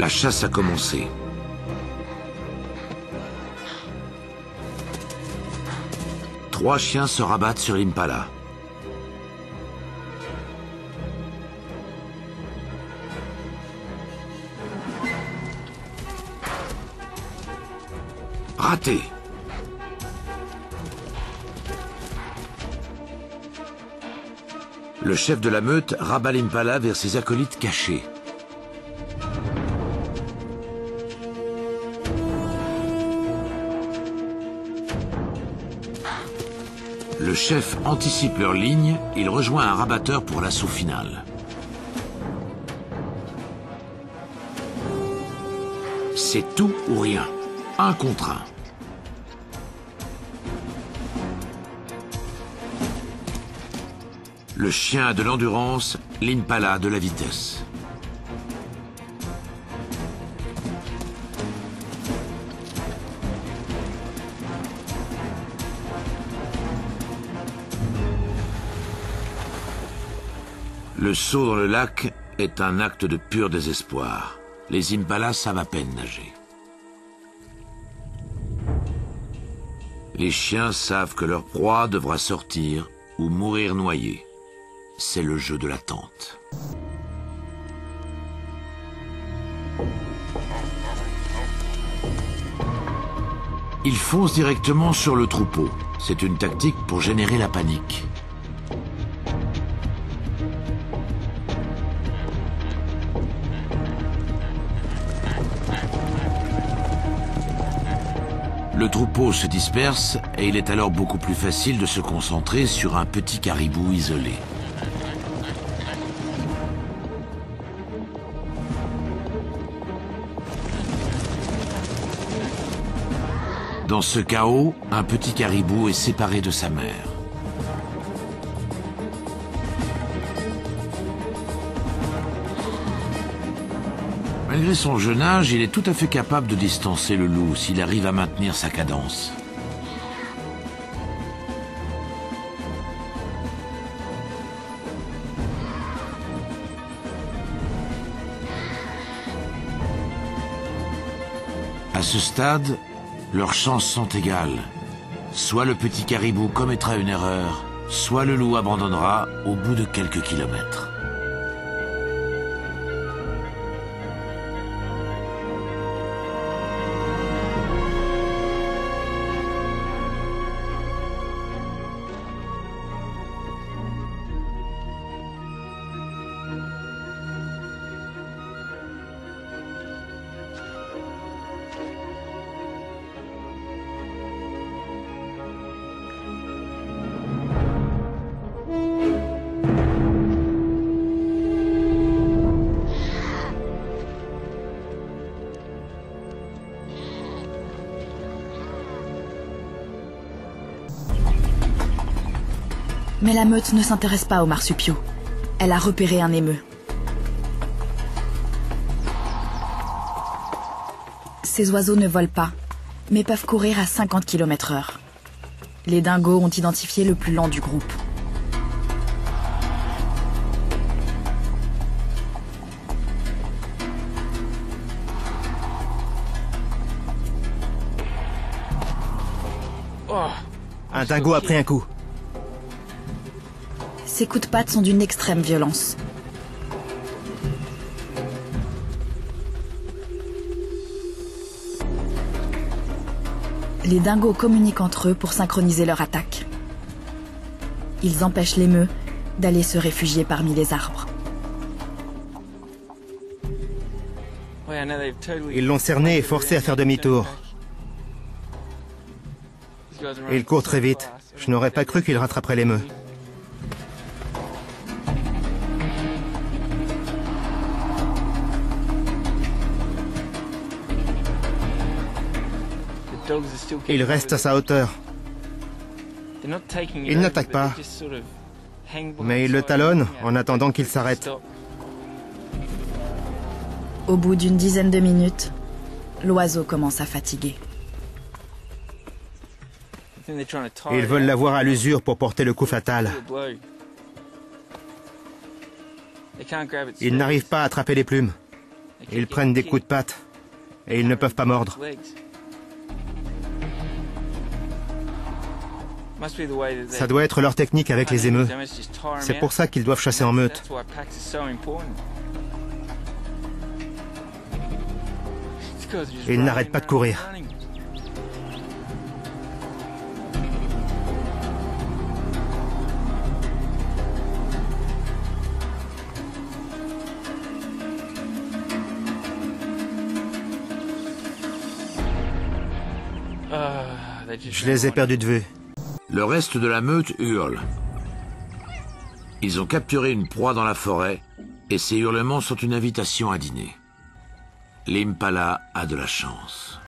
La chasse a commencé. Trois chiens se rabattent sur l'impala. Raté. Le chef de la meute rabat l'impala vers ses acolytes cachés. Le chef anticipe leur ligne, il rejoint un rabatteur pour l'assaut final. C'est tout ou rien, un contre un. Le chien a de l'endurance, l'impala a de la vitesse. Le saut dans le lac est un acte de pur désespoir. Les impalas savent à peine nager. Les chiens savent que leur proie devra sortir ou mourir noyée. C'est le jeu de l'attente. Ils foncent directement sur le troupeau. C'est une tactique pour générer la panique. Le troupeau se disperse et il est alors beaucoup plus facile de se concentrer sur un petit caribou isolé. Dans ce chaos, un petit caribou est séparé de sa mère. Malgré son jeune âge, il est tout à fait capable de distancer le loup s'il arrive à maintenir sa cadence. À ce stade, leurs chances sont égales. Soit le petit caribou commettra une erreur, soit le loup abandonnera au bout de quelques kilomètres. Mais la meute ne s'intéresse pas aux marsupiaux. Elle a repéré un émeu. Ces oiseaux ne volent pas, mais peuvent courir à 50 km/h. Les dingos ont identifié le plus lent du groupe. Un dingo a pris un coup. Ces coups de patte sont d'une extrême violence. Les dingos communiquent entre eux pour synchroniser leur attaque. Ils empêchent l'émeu d'aller se réfugier parmi les arbres. Ils l'ont cerné et forcé à faire demi-tour. Il court très vite. Je n'aurais pas cru qu'il rattraperait l'émeu. Il reste à sa hauteur. Il n'attaque pas, mais il le talonne en attendant qu'il s'arrête. Au bout d'une dizaine de minutes, l'oiseau commence à fatiguer. Ils veulent l'avoir à l'usure pour porter le coup fatal. Ils n'arrivent pas à attraper les plumes. Ils prennent des coups de patte et ils ne peuvent pas mordre. Ça doit être leur technique avec les émeus. C'est pour ça qu'ils doivent chasser en meute. Et ils n'arrêtent pas de courir. Je les ai perdus de vue. Le reste de la meute hurle. Ils ont capturé une proie dans la forêt et ces hurlements sont une invitation à dîner. L'impala a de la chance.